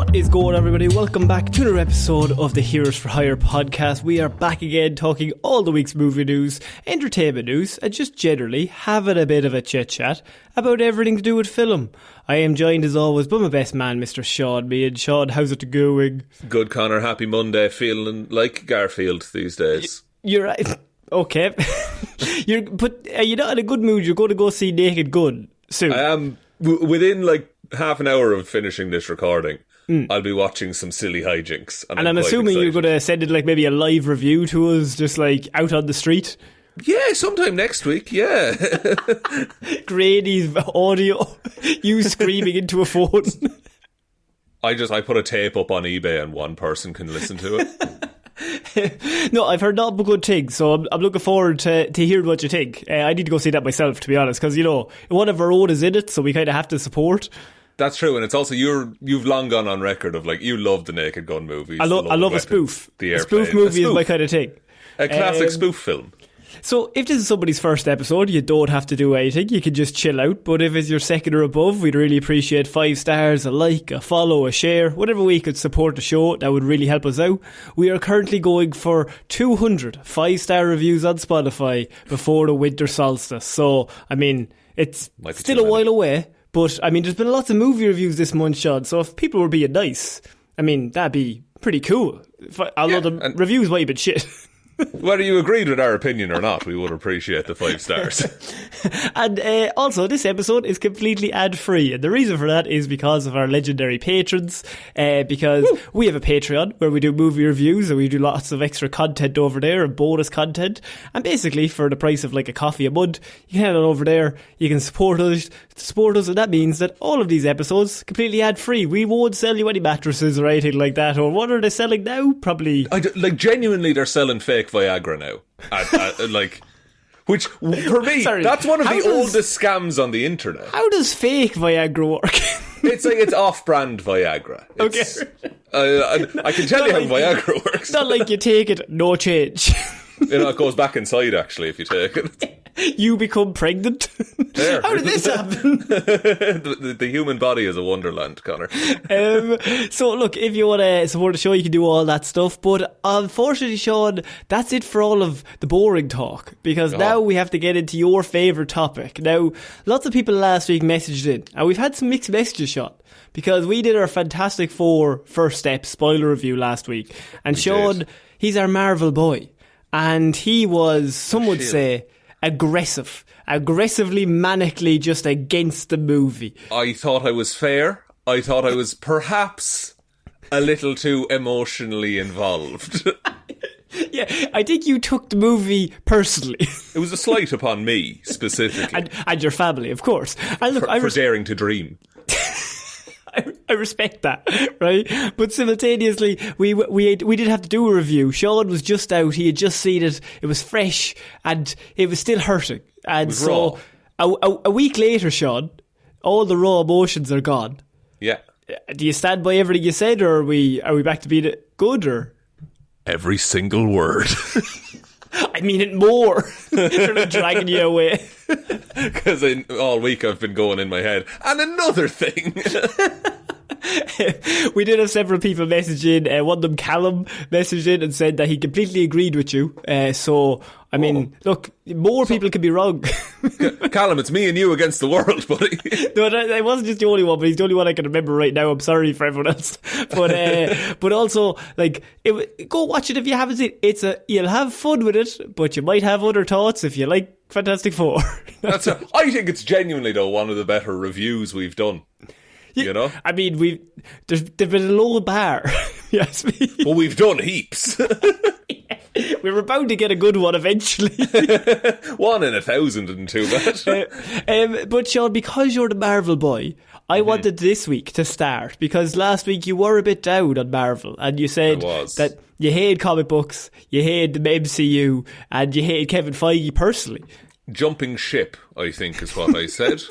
What is going on, everybody? Welcome back to another episode of the Heroes for Hire podcast. We are back again talking all the week's movie news, entertainment news, and just generally having a bit of a chit-chat about everything to do with film. I am joined as always by my best man, Mr. Shaun Meighan. Shaun, how's it going? Good, Connor. Happy Monday. Feeling like Garfield these days. You're right. Okay. But are you not in a good mood? You're going to go see Naked Gun soon. I am. Within like half an hour of finishing this recording, I'll be watching some silly hijinks. And I'm assuming excited. you're going to send it like maybe a live review to us, just like out on the street. Yeah, sometime next week, yeah. Grady's audio, you screaming into a phone. I put a tape up on eBay and one person can listen to it. No, I've heard nothing but good things, so I'm looking forward to hearing what you think. I need to go see that myself, to be honest, because, you know, one of our own is in it, so we kind of have to support. That's true, and it's also, you've long gone on record of, like, you love the Naked Gun movies. I love a spoof. A spoof movie is my kind of thing. A classic spoof film. So if this is somebody's first episode, you don't have to do anything. You can just chill out. But if it's your second or above, we'd really appreciate 5 stars, a like, a follow, a share, whatever way you could support the show. That would really help us out. We are currently going for 200 5-star reviews on Spotify before the winter solstice. So, I mean, it's still a while away. But, I mean, there's been lots of movie reviews this month, Sean. So if people were being nice, I mean, that'd be pretty cool. Although the reviews might have been shit. Whether you agreed with our opinion or not, we would appreciate the 5 stars. And also, this episode is completely ad-free. And the reason for that is because of our legendary patrons. Because we have a Patreon where we do movie reviews and we do lots of extra content over there and bonus content. And basically, for the price of like a coffee a month, you can head on over there, you can support us, and that means that all of these episodes completely ad-free. We won't sell you any mattresses or anything like that. Or what are they selling now? Probably... genuinely, they're selling fake Viagra now. Which, for me, that's one of the oldest scams on the internet. How does fake Viagra work? It's like it's off-brand Viagra. I can tell you how Viagra works. It's not like you take it, no change. You know, it goes back inside, actually, if you take it. You become pregnant? There. How did this happen? the human body is a wonderland, Connor. So, look, if you want to support the show, you can do all that stuff. But unfortunately, Sean, that's it for all of the boring talk. Because now we have to get into your favourite topic. Now, lots of people last week messaged in. And we've had some mixed messages, Sean. Because we did our Fantastic Four First Step spoiler review last week. And Sean, he's our Marvel boy. And he was, some would say, aggressively, manically just against the movie. I thought I was fair. I thought I was perhaps a little too emotionally involved. Yeah, I think you took the movie personally. It was a slight upon me, specifically. and your family, of course. And look, for daring to dream. I respect that, right? But simultaneously, we did have to do a review. Sean was just out. He had just seen it. It was fresh, and it was still hurting. And so, a week later, Sean, all the raw emotions are gone. Yeah. Do you stand by everything you said, or are we back to being good, or every single word? I mean it more. Sort of dragging you away. Because all week I've been going in my head. And another thing. We did have several people message in. One of them, Callum, messaged in and said that he completely agreed with you. So, I mean, look, more people could be wrong. Callum, it's me and you against the world, buddy. No, I wasn't just the only one, but he's the only one I can remember right now. I'm sorry for everyone else. But also, like, go watch it if you haven't seen it. You'll have fun with it, but you might have other thoughts if you like Fantastic Four. I think it's genuinely, though, one of the better reviews we've done. You know? I mean, there's been a low bar. Yes, well, we've done heaps. We were bound to get a good one eventually. 1 in 1,000 and too bad. But Sean, because you're the Marvel boy, I wanted this week to start, because last week you were a bit down on Marvel and you said that you hate comic books, you hate the MCU, and you hate Kevin Feige personally. Jumping ship, I think, is what I said.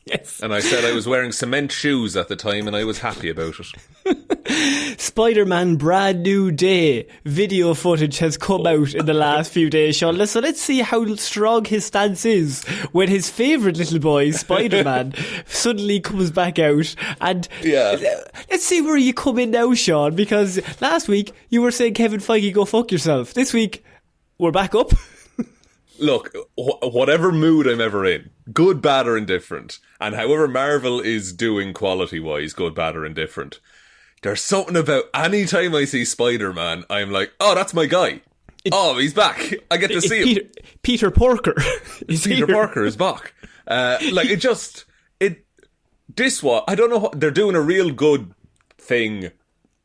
Yes. And I said I was wearing cement shoes at the time and I was happy about it. Spider-Man Brand New Day video footage has come out in the last few days, Sean. So let's see how strong his stance is when his favourite little boy, Spider-Man, suddenly comes back out. And let's see where you come in now, Sean, because last week you were saying, Kevin Feige, go fuck yourself. This week, we're back up. Look, whatever mood I'm ever in, good, bad or indifferent, and however Marvel is doing quality-wise, good, bad or indifferent, there's something about any time I see Spider-Man, I'm like, oh, that's my guy. He's back. I get to see him. Peter Parker. Peter Parker is back. I don't know, they're doing a real good thing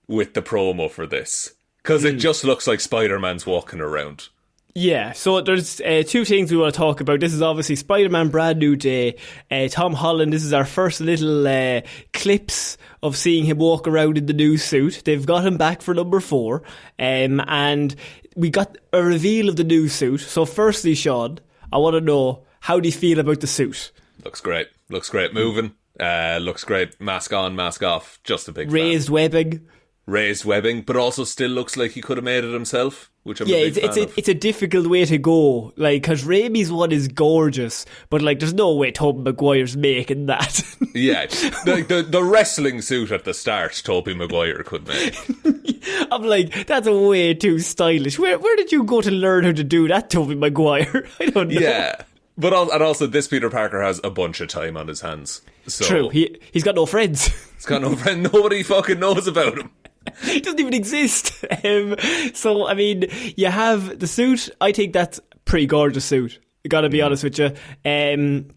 with the promo for this, because it just looks like Spider-Man's walking around. Yeah, so there's two things we want to talk about. This is obviously Spider-Man Brand New Day. Tom Holland, this is our first little clips of seeing him walk around in the new suit. They've got him back for number 4. And we got a reveal of the new suit. So firstly, Sean, I want to know, how do you feel about the suit? Looks great. Moving. Looks great. Mask on, mask off. Just a big Raised webbing, but also still looks like he could have made it himself, which I'm a big fan of. It's a difficult way to go, like, because Raimi's one is gorgeous, but like, there's no way Tobey Maguire's making that. Yeah, the wrestling suit at the start, Tobey Maguire could make. I'm like, that's way too stylish. Where did you go to learn how to do that, Tobey Maguire? I don't know. Yeah. But also, this Peter Parker has a bunch of time on his hands. So true. He's got no friends. He's got no friends. Nobody fucking knows about him. It doesn't even exist. So, I mean, you have the suit. I think that's a pretty gorgeous suit. I gotta be honest with you. And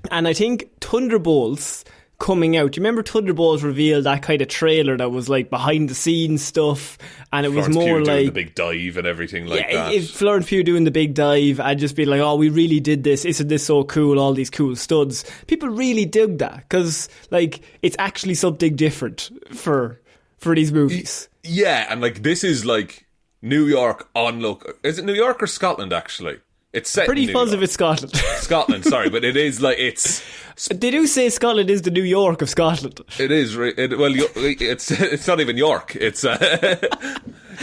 I think Thunderbolts coming out. Do you remember Thunderbolts revealed that kind of trailer that was like behind the scenes stuff, and it was Florence more Pugh like doing the big dive and everything like that. Florence Pugh doing the big dive and just being like, oh, we really did this. Isn't this so cool? All these cool studs. People really dug that because like it's actually something different for these movies. Yeah, and like this is like New York on look. Is it New York or Scotland actually? It's set pretty in New positive York. it's Scotland. Scotland, sorry, but it is like it's. They do say Scotland is the New York of Scotland. It is. It's not even York. It's no,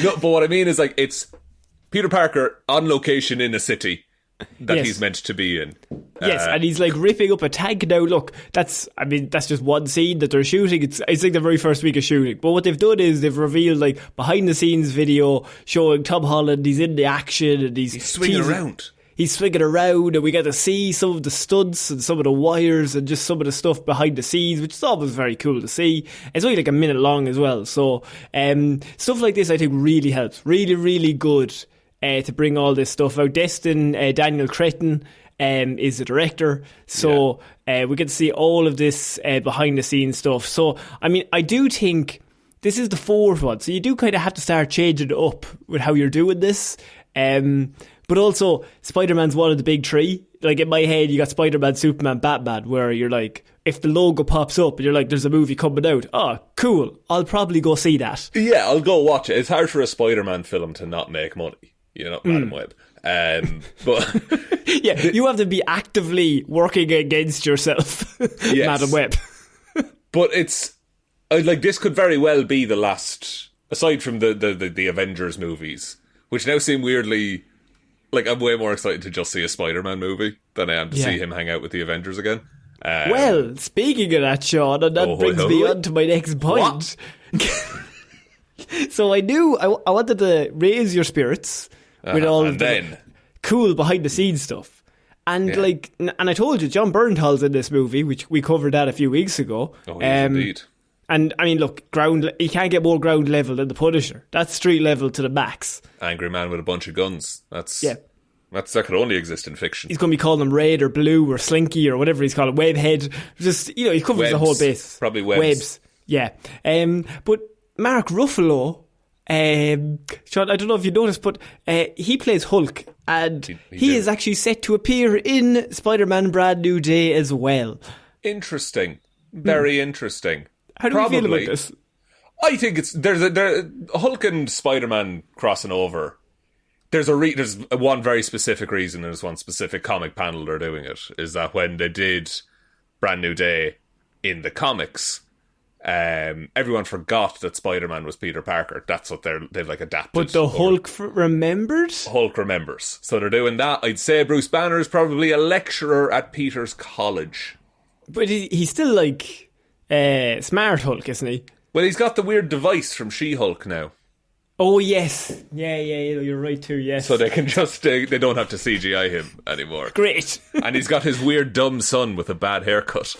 but what I mean is like it's Peter Parker on location in a city that he's meant to be in. Yes, and he's like ripping up a tank now. Look, that's just one scene that they're shooting. It's like the very first week of shooting. But what they've done is they've revealed like behind the scenes video showing Tom Holland. He's in the action and he's swinging around. He's swinging around, and we get to see some of the stunts and some of the wires and just some of the stuff behind the scenes, which is always very cool to see. It's only like a minute long as well. So stuff like this I think really helps. Really, really good to bring all this stuff out. Daniel Cretton is the director. So we get to see all of this behind the scenes stuff. So, I mean, I do think this is the 4th one. So you do kind of have to start changing it up with how you're doing this. But also, Spider-Man's one of the big 3. Like, in my head, you got Spider-Man, Superman, Batman, where you're like, if the logo pops up and you're like, there's a movie coming out, oh, cool, I'll probably go see that. Yeah, I'll go watch it. It's hard for a Spider-Man film to not make money, you know, Madam Web. But yeah, you have to be actively working against yourself, yes. Madam Web. But it's, like, this could very well be the last, aside from the Avengers movies, which now seem weirdly... Like, I'm way more excited to just see a Spider-Man movie than I am to see him hang out with the Avengers again. Well, speaking of that, Sean, and that brings me on to my next point. So I wanted to raise your spirits with all of the cool behind-the-scenes stuff. And and I told you, John Bernthal's in this movie, which we covered that a few weeks ago. Oh, yes, indeed. And, I mean, look, you can't get more ground level than the Punisher. That's street level to the max. Angry man with a bunch of guns. That could only exist in fiction. He's going to be calling them Red or Blue or Slinky or whatever he's calling Webhead. Just, he covers the whole base. Probably webs. Yeah. But Mark Ruffalo, Sean, I don't know if you noticed, but he plays Hulk. And he is actually set to appear in Spider-Man Brand New Day as well. Interesting. Very interesting. How do you feel about this? I think there's Hulk and Spider-Man crossing over. There's one very specific reason, and there's one specific comic panel they're doing it, is that when they did Brand New Day in the comics, everyone forgot that Spider-Man was Peter Parker. That's what they've like adapted. But the Hulk remembered? Hulk remembers. So they're doing that. I'd say Bruce Banner is probably a lecturer at Peter's college. But he's still like Smart Hulk, isn't he? Well, he's got the weird device from She-Hulk now. Oh, yes. Yeah, you're right too, yes. So they can just, they don't have to CGI him anymore. Great. And he's got his weird dumb son with a bad haircut.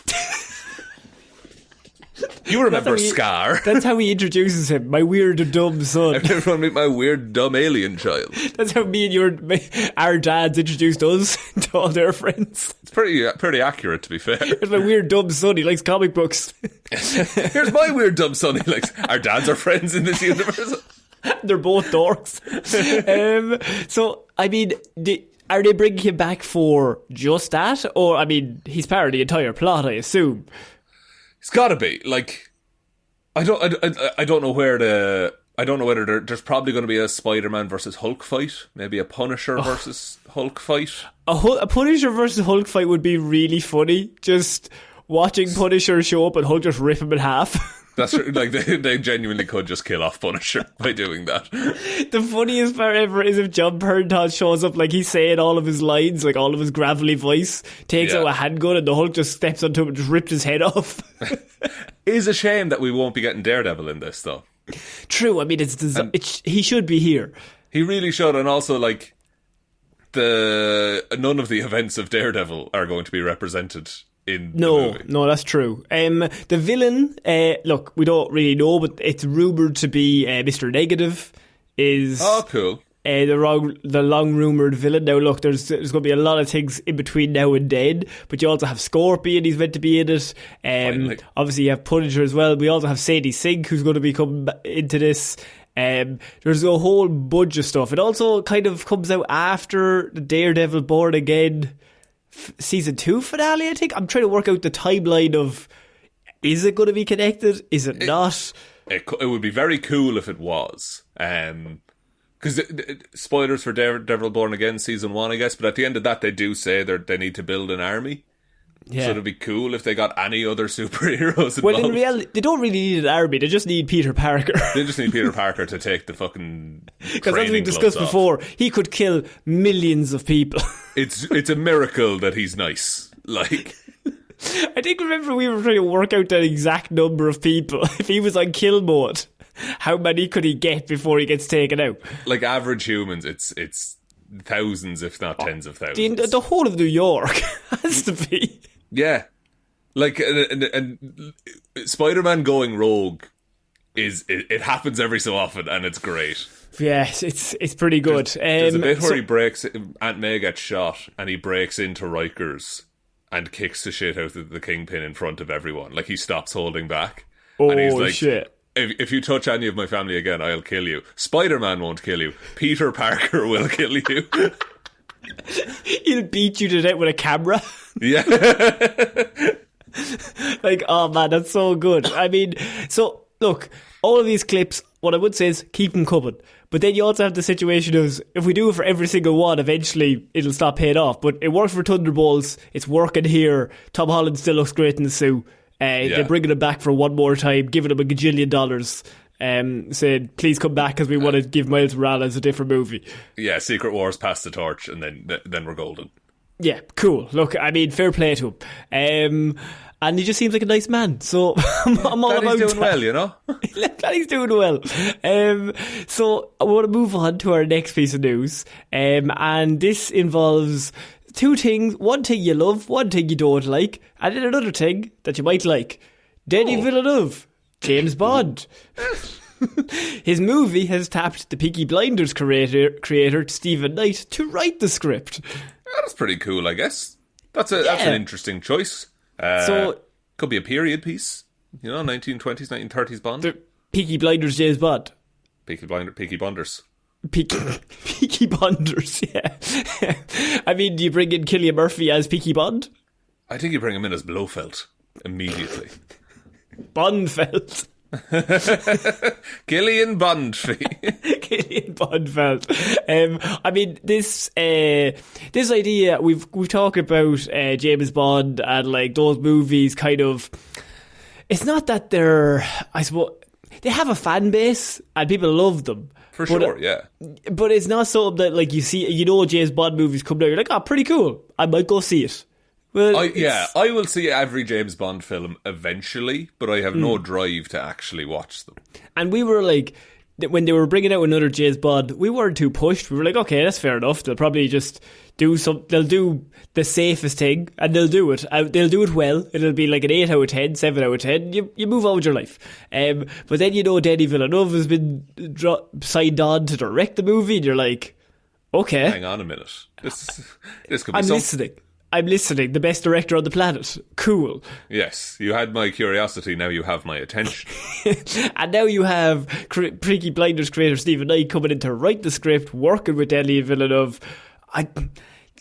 You remember Scar. That's how he introduces him, my weird dumb son. Everyone meet my weird dumb alien child. That's how me and our dads introduced us to all their friends. It's pretty accurate, to be fair. Here's my weird dumb son, he likes comic books. Here's my weird dumb son, he likes... Our dads are friends in this universe. They're both dorks. So, I mean, are they bringing him back for just that? Or, I mean, he's part of the entire plot, I assume. It's gotta be. Like, I don't know where I don't know whether there's probably going to be a Spider-Man versus Hulk fight. Maybe a Punisher versus Hulk fight. A Punisher versus Hulk fight would be really funny. Just watching Punisher show up and Hulk just rip him in half. That's like they genuinely could just kill off Punisher by doing that. The funniest part ever is if John Bernthal shows up, like he's saying all of his lines, like all of his gravelly voice, takes out a handgun and the Hulk just steps onto him and just rips his head off. It is a shame that we won't be getting Daredevil in this, though. True, I mean he should be here. He really should, and also like none of the events of Daredevil are going to be represented in the movie. No, that's true. The villain, look, we don't really know, but it's rumoured to be Mr. Negative. Cool. The long rumoured villain. Now look, there's going to be a lot of things in between now and then, but you also have Scorpion, he's meant to be in it. Obviously you have Punisher as well. We also have Sadie Sink, who's going to be coming into this. There's a whole bunch of stuff. It also kind of comes out after the Daredevil Born Again season 2 finale, I think. I'm trying to work out the timeline of, is it going to be connected? Is it not? It would be very cool if it was. Because spoilers for Daredevil Born Again season 1, I guess, but at the end of that they do say they need to build an army. Yeah. So it'd be cool if they got any other superheroes involved. Well, in reality, they don't really need an army. They just need Peter Parker. They just need Peter Parker to take the fucking because as we discussed before, he could kill millions of people. It's a miracle that he's nice. Like, I think, remember, we were trying to work out the exact number of people. If he was on kill mode, how many could he get before he gets taken out? Like average humans, it's thousands, if not tens of thousands. The whole of New York has to be. Yeah. Like, and Spider-Man going rogue it happens every so often, and it's great. Yes, it's pretty good. There's a bit where Aunt May gets shot, and he breaks into Rikers and kicks the shit out of the Kingpin in front of everyone. Like, he stops holding back. Oh, and he's like, shit. If you touch any of my family again, I'll kill you. Spider-Man won't kill you. Peter Parker will kill you. He'll beat you to death with a camera. Yeah. Like, oh man, that's so good. I mean, so look, all of these clips, what I would say is keep them coming. But then you also have the situation of, if we do it for every single one, eventually it'll stop paying off. But it worked for Thunderbolts. It's working here. Tom Holland still looks great in the suit. They're bringing him back for one more time, giving him $1 gajillion, saying, please come back because we want to give Miles Morales a different movie. Yeah, Secret Wars pass the torch, and then we're golden. Yeah, cool. Look, I mean, fair play to him. And he just seems like a nice man, so I'm all about he's doing well, you know? Glad he's doing well. So I want to move on to our next piece of news, and this involves two things. One thing you love, one thing you don't like, and then another thing that you might like. Denis Villeneuve, James Bond. His movie has tapped the Peaky Blinders creator Stephen Knight to write the script. That's pretty cool, I guess. That's an interesting choice. So could be a period piece, you know, 1920s, 1930s Bond. The Peaky Blinders James Bond. Peaky Bonders. Peaky Bonders, yeah. I mean, do you bring in Cillian Murphy as Peaky Bond? I think you bring him in as Blofeld immediately. Bondfeld. Cillian Bondfeld. Cillian Bondfeld. I mean, this idea we've talked about James Bond and like those movies kind of. it's not that they're, I suppose, they have a fan base and people love them. For sure, yeah. But it's not something that, like, you know James Bond movies come out, you're like, oh, pretty cool, I might go see it. Well, I will see every James Bond film eventually, but I have no drive to actually watch them. And we were like, when they were bringing out another James Bond, we weren't too pushed. We were like, okay, that's fair enough. They'll probably just they'll do the safest thing, and they'll do it. They'll do it well. It'll be like an 8 out of 10, 7 out of 10. You move on with your life. But then, you know, Denis Villeneuve has been signed on to direct the movie, and you're like, okay. Hang on a minute. This could be something. I'm listening. The best director on the planet. Cool. Yes, you had my curiosity, now you have my attention. And now you have Peaky Blinders creator Stephen Knight coming in to write the script, working with Denis Villeneuve.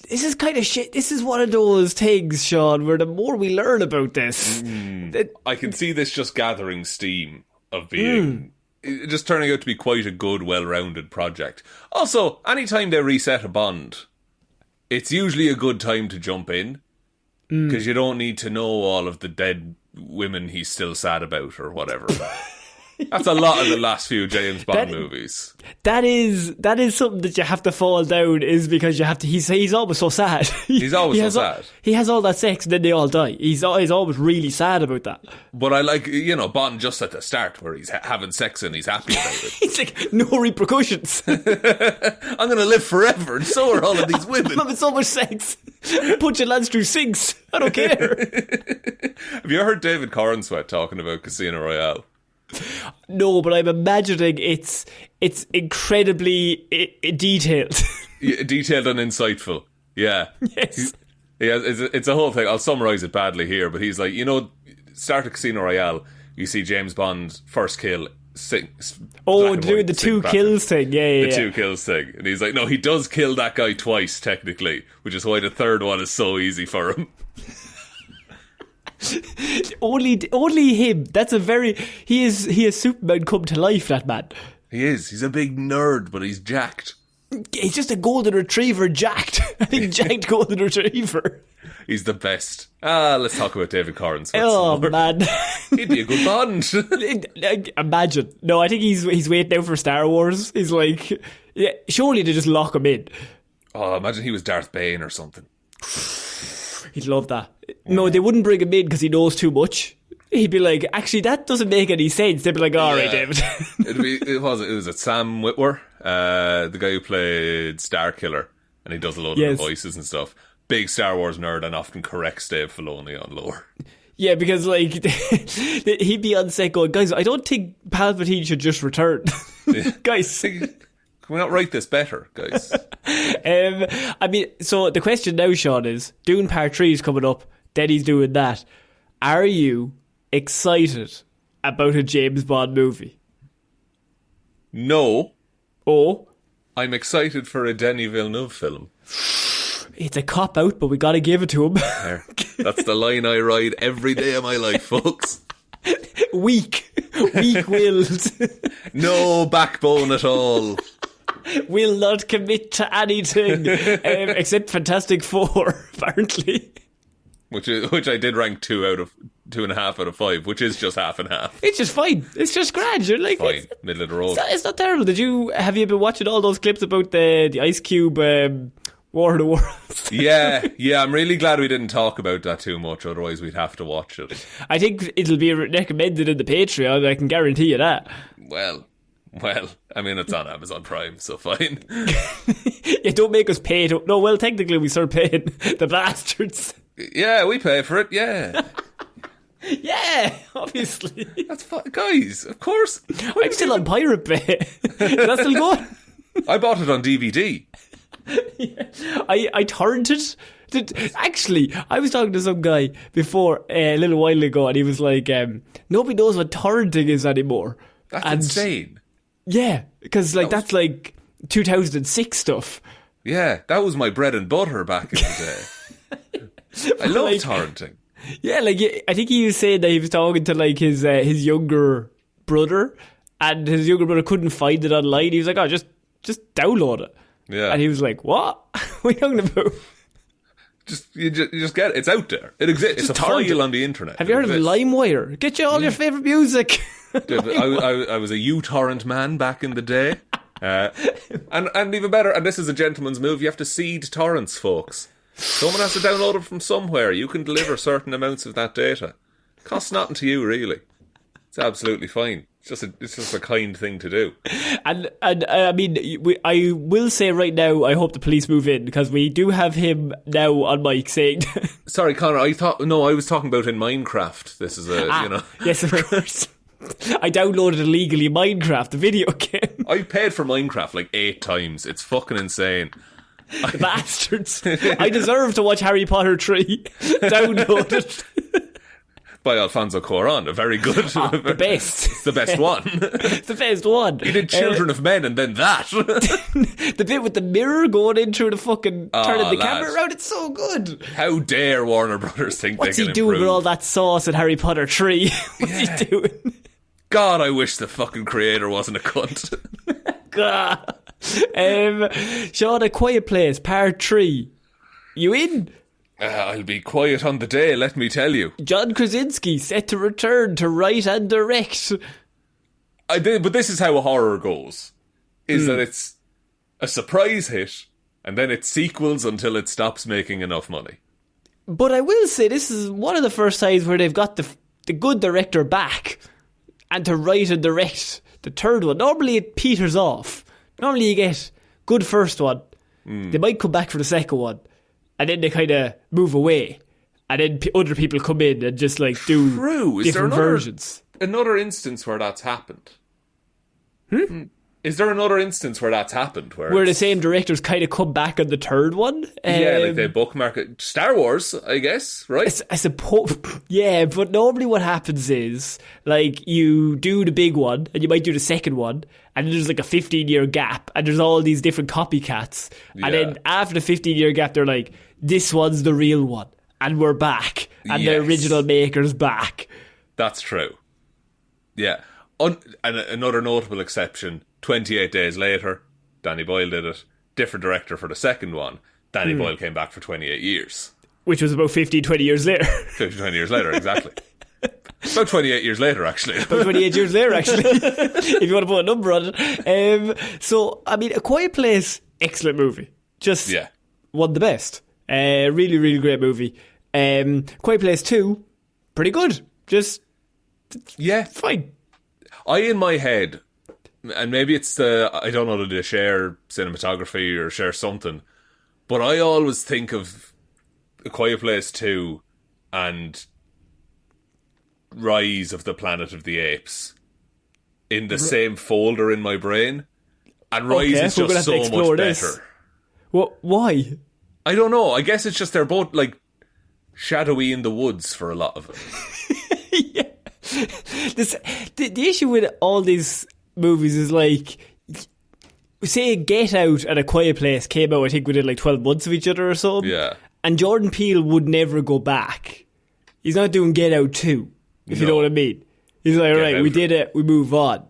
This is kind of shit. This is one of those things, Sean, where the more we learn about this... I can see this just gathering steam of being... just turning out to be quite a good, well-rounded project. Also, anytime they reset a Bond... It's usually a good time to jump in, because you don't need to know all of the dead women he's still sad about or whatever. That's a lot of the last few James Bond movies. That is something that you have to fall down, is because you have to. He's always so sad. He's always so sad. He has all that sex and then they all die. He's always really sad about that. But I like, you know, Bond just at the start where he's having sex and he's happy about it. He's like, no repercussions. I'm going to live forever, and so are all of these women. I'm having so much sex. Punching lads through sinks. I don't care. Have you heard David Cornsweet talking about Casino Royale? No, but I'm imagining it's incredibly detailed. Yeah, detailed and insightful. Yeah. Yes. It's a whole thing. I'll summarise it badly here, but he's like, you know, start of Casino Royale, you see James Bond's first kill doing the two kills thing. Yeah. The two kills thing. And he's like, no, he does kill that guy twice, technically, which is why the third one is so easy for him. Only him. That's he is Superman come to life, that man. He is. He's a big nerd, but he's jacked. He's just a golden retriever jacked. I think jacked golden retriever. He's the best. Let's talk about David Cornsweet. Oh man, he'd be a good Bond. Imagine. No, I think he's waiting out for Star Wars. He's like, yeah, surely they just lock him in. Oh, imagine he was Darth Bane or something. He'd love that. No, they wouldn't bring him in because he knows too much. He'd be like, actually, that doesn't make any sense. They'd be like, all right, David. It was Sam Witwer, the guy who played Starkiller, and he does a load of the voices and stuff. Big Star Wars nerd and often corrects Dave Filoni on lore. Yeah, because like he'd be on set going, guys, I don't think Palpatine should just return. Guys. Can we not write this better, guys? I mean, so the question now, Sean, is Dune Part 3 is coming up. Denny's doing that. Are you excited about a James Bond movie? No. Oh? I'm excited for a Denis Villeneuve film. It's a cop-out, but we gotta give it to him. That's the line I ride every day of my life, folks. Weak-willed. No backbone at all. Will not commit to anything except Fantastic Four, apparently. Which I did rank 2.5 out of 5, which is just half and half. It's just fine. It's just grand. You're like, fine, middle of the road. It's not terrible. Have you been watching all those clips about the Ice Cube War of the Worlds? Yeah. I'm really glad we didn't talk about that too much. Otherwise, we'd have to watch it. I think it'll be recommended in the Patreon. I can guarantee you that. Well, I mean, it's on Amazon Prime, so fine. Yeah, don't make us pay. No, well, technically we start paying, the bastards. Yeah, we pay for it, yeah. Yeah, obviously. That's fine. Guys, of course. I'm still on Pirate Bay. Is that still going? I bought it on DVD. Yeah. I torrented. Actually, I was talking to some guy before a little while ago, and he was like, nobody knows what torrenting is anymore. That's insane. Yeah, because that's like 2006 stuff. Yeah, that was my bread and butter back in the day. I love torrenting. Yeah, I think he was saying that he was talking to his younger brother, and his younger brother couldn't find it online. He was like, "Oh, just download it." Yeah, and he was like, "What? What are you talking about?" You just get it. It's out there. It exists. It's a file on the internet. Have you heard of LimeWire? Get you all your favourite music. Dude, I was a uTorrent man back in the day. And even better, and this is a gentleman's move, you have to seed torrents, folks. Someone has to download it from somewhere. You can deliver certain amounts of that data. Costs nothing to you, really. It's absolutely fine. It's just a kind thing to do. And I mean, I will say right now, I hope the police move in, because we do have him now on mic saying... Sorry, Conor, I was talking about in Minecraft. This is Yes, of course. I downloaded illegally Minecraft, the video game. I paid for Minecraft like 8 times. It's fucking insane. The bastards. I deserve to watch Harry Potter 3. Download it. By Alfonso Cuarón, a very good... the best. It's the best one. It's the best one. He did Children of Men and then that. The bit with the mirror going in through the fucking... turning the camera around, it's so good. How dare Warner Brothers think What's they can he doing improve? with all that sauce in Harry Potter 3? What's he doing? God, I wish the fucking creator wasn't a cunt. Sean, A Quiet Place, Part 3. You in? I'll be quiet on the day, let me tell you. John Krasinski set to return to write and direct. But this is how a horror goes. Is that it's a surprise hit, and then it sequels until it stops making enough money. But I will say, this is one of the first times where they've got the good director back, and to write and direct the third one. Normally it peters off. Normally you get good first one. They might come back for the second one. And then they kind of move away. And then other people come in and just like do different versions. Another instance where that's happened? Is there another instance where that's happened? Where the same directors kind of come back on the third one? Yeah, like they bookmark it. Star Wars, I guess, right? I suppose. Yeah, but normally what happens is, like, you do the big one, and you might do the second one, and then there's like a 15-year gap, and there's all these different copycats. Yeah. And then after the 15-year gap, they're like, this one's the real one, and we're back, and the original maker's back. That's true. Yeah. And another notable exception, 28 days later, Danny Boyle did it. Different director for the second one. Danny Boyle came back for 28 years. Which was about 15, 20 years later. 15, 20 years later, exactly. About 28 years later, actually. About 28 years later, actually. If you want to put a number on it. So, I mean, A Quiet Place, excellent movie. Just won the best. Really, really great movie. Quiet Place 2, pretty good. Just, fine. In my head, and maybe it's I don't know, to share cinematography or share something, but I always think of A Quiet Place 2 and Rise of the Planet of the Apes in the same folder in my brain, and Rise is just so much better. What? Why? I don't know. I guess it's just they're both like shadowy in the woods for a lot of it. Yeah. The issue with all these movies is, like, say Get Out and A Quiet Place came out, I think, within like 12 months of each other or something. Yeah. And Jordan Peele would never go back. He's not doing Get Out 2, if you know what I mean. He's like, alright, we did it, we move on.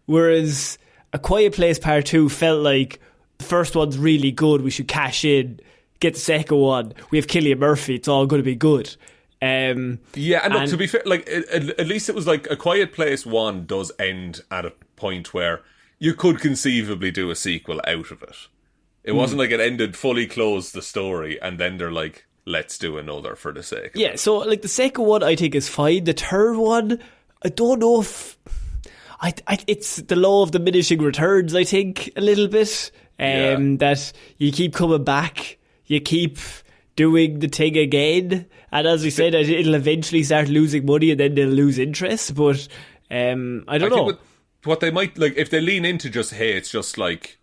Whereas A Quiet Place Part 2 felt like the first one's really good, we should cash in, get the second one, we have Cillian Murphy, it's all going to be good. And look, to be fair, like, at least it was like A Quiet Place 1 does end at a point where you could conceivably do a sequel out of it. It wasn't like it ended, fully closed the story, and then they're like, let's do another for the sake of it. So like the second one I think is fine. The third one, I don't know if it's the law of diminishing returns, I think, a little bit. That you keep coming back, you keep doing the thing again, and as we said, it'll eventually start losing money and then they'll lose interest, but I don't know. What they might, like, if they lean into just, hey, it's just like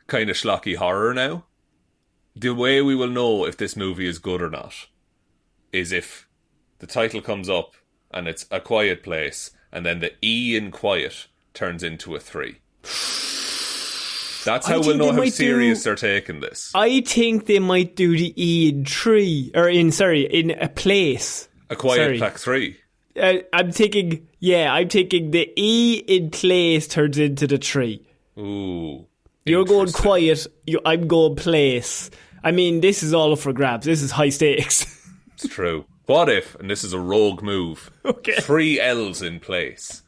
kind of schlocky horror now, the way we will know if this movie is good or not is if the title comes up and it's A Quiet Place and then the E in quiet turns into a 3. That's how we'll know how serious they're taking this. I think they might do the E in 3, or in A Place. A Quiet Place 3. I'm thinking the E in Place turns into the 3. Ooh. You're going quiet, I'm going place. I mean, this is all up for grabs. This is high stakes. It's true. What if, and this is a rogue move, Okay. 3 L's in place?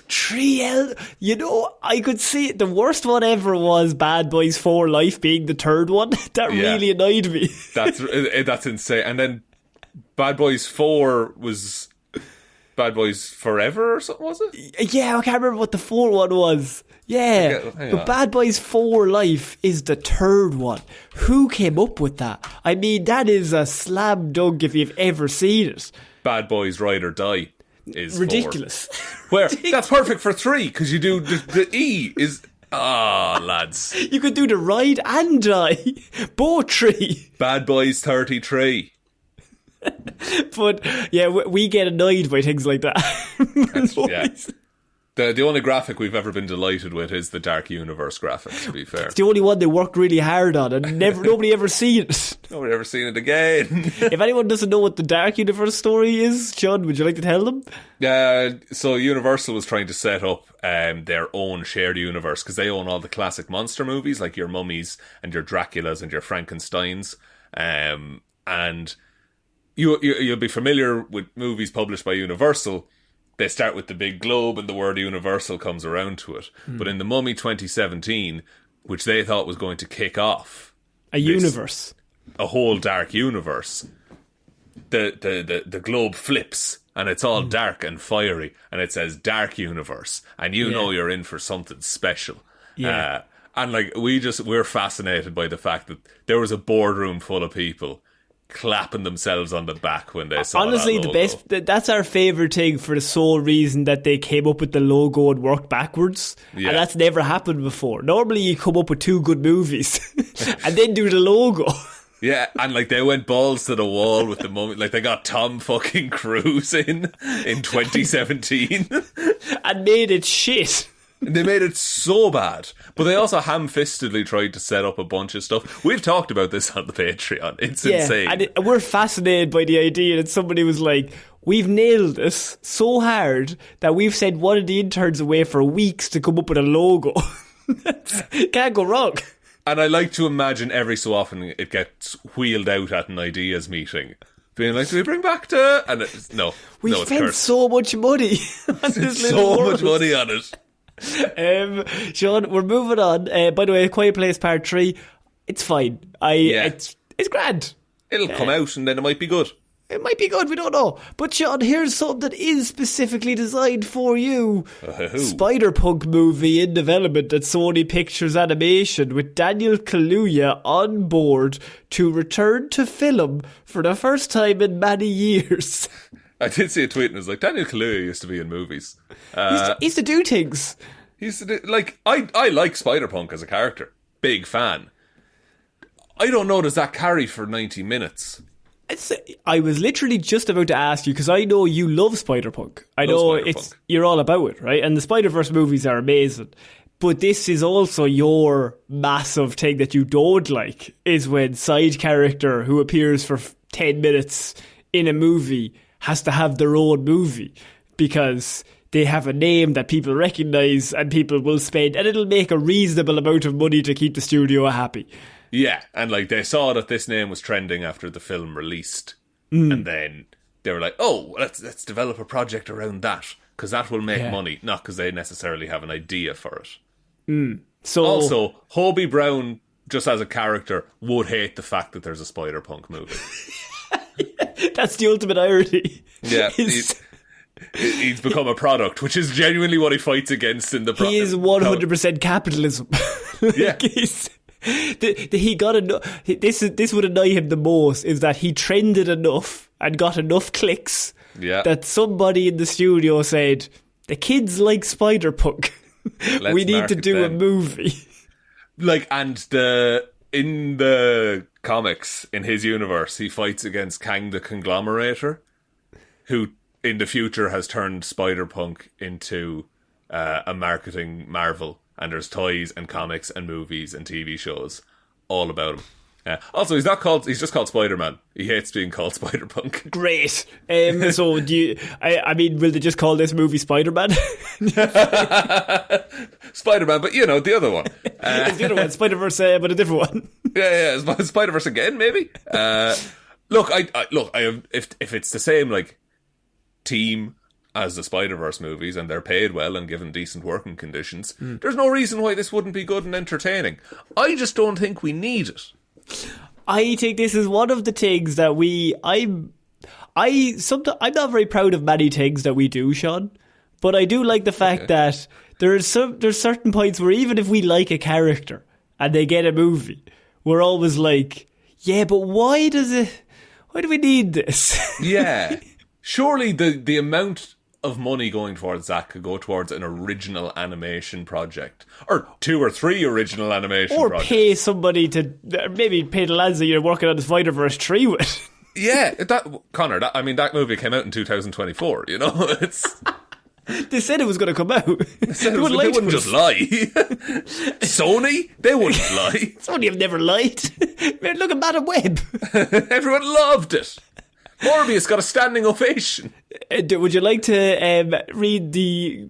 3L. You know, I could see the worst one ever was Bad Boys 4 Life being the third one. That really annoyed me. That's insane. And then Bad Boys 4 was Bad Boys Forever or something, was it? Yeah, I can't remember what the 4 one was. Yeah, but Bad Boys 4 Life is the third one. Who came up with that? I mean, that is a slam dunk if you've ever seen it. Bad Boys Ride or Die is ridiculous. 4. Where that's perfect for 3 because you do the E is lads. You could do the Ride and Die, both 3. Bad Boys 33. But yeah, we get annoyed by things like that. Yeah. The only graphic we've ever been delighted with is the Dark Universe graphic, to be fair. It's the only one they worked really hard on, and nobody ever seen it. Nobody ever seen it again. If anyone doesn't know what the Dark Universe story is, John, would you like to tell them? So Universal was trying to set up their own shared universe, because they own all the classic monster movies, like your Mummies and your Draculas and your Frankensteins. And you'll be familiar with movies published by Universal. They start with the big globe and the word Universal comes around to it. But in The Mummy 2017, which they thought was going to kick off a whole dark universe, the globe flips and it's all dark and fiery and it says Dark Universe, and you know you're in for something special. Yeah. And like we're fascinated by the fact that there was a boardroom full of people clapping themselves on the back when they saw honestly that the logo. best, that's our favourite thing, for the sole reason that they came up with the logo and worked backwards. And that's never happened before. Normally you come up with 2 good movies and then do the logo. Yeah, and like they went balls to the wall with the Mummy. Like they got Tom fucking Cruise in 2017 and made it shit. They made it so bad. But they also ham-fistedly tried to set up a bunch of stuff. We've talked about this on the Patreon. It's insane. And we're fascinated by the idea that somebody was like, we've nailed this so hard that we've sent one of the interns away for weeks to come up with a logo. Can't go wrong. And I like to imagine every so often it gets wheeled out at an ideas meeting, being like, do we bring back to... And we spent so much money on this little world. much money on it. Sean, we're moving on. By the way, Quiet Place Part 3, it's fine. It's grand. It'll come out and then it might be good. It might be good, we don't know. But Sean, here's something that is specifically designed for you. Spider-Punk movie in development at Sony Pictures Animation, with Daniel Kaluuya on board to return to film for the first time in many years. I did see a tweet and it was like, Daniel Kaluuya used to be in movies. He used to do things. I like Spider-Punk as a character. Big fan. I don't know, does that carry for 90 minutes? I was literally just about to ask you, because I know you love Spider-Punk. I know you're all about it, right? And the Spider-Verse movies are amazing. But this is also your massive thing that you don't like, is when side character who appears for 10 minutes in a movie has to have their own movie because they have a name that people recognise and people will spend, and it'll make a reasonable amount of money to keep the studio happy. Yeah, and like they saw that this name was trending after the film released, and then they were like, "Oh, let's develop a project around that because that will make money, not because they necessarily have an idea for it." So also, Hobie Browne, just as a character, would hate the fact that there's a Spider-Punk movie. That's the ultimate irony. Yeah, he's become a product, which is genuinely what he fights against in the product. He is 100% capitalism. Yeah. He got enough. This would annoy him the most, is that he trended enough and got enough clicks that somebody in the studio said, the kids like Spider-Punk. We need to do a movie. Like, and in the comics, in his universe, he fights against Kang the Conglomerator, who in the future has turned Spider-Punk into a marketing marvel. And there's toys and comics and movies and TV shows all about him. Also, he's just called Spider-Man. He hates being called Spider-Punk. Great. So I mean, will they just call this movie Spider-Man? Spider-Man, but the other one. It's the other one, Spider-Verse, but a different one. Yeah, Spider-Verse again, maybe. Look, if it's the same like team as the Spider-Verse movies and they're paid well and given decent working conditions, there's no reason why this wouldn't be good and entertaining. I just don't think we need it. I think this is one of the things that I'm not very proud of many things that we do, Sean, but I do like the fact that there's certain points where even if we like a character and they get a movie, we're always like, yeah, but why do we need this? Yeah. Surely the amount of money going towards that could go towards an original animation project. Or 2 or 3 original animation projects. Or pay somebody to... Maybe pay the lads that you're working on the Spider-Verse 3 with. Yeah, Connor, that movie came out in 2024, It's... They said it was going to come out. They wouldn't just lie. Sony? They wouldn't lie. Sony have never lied. Look at Madam Web. Everyone loved it. Morbius got a standing ovation. Would you like to read the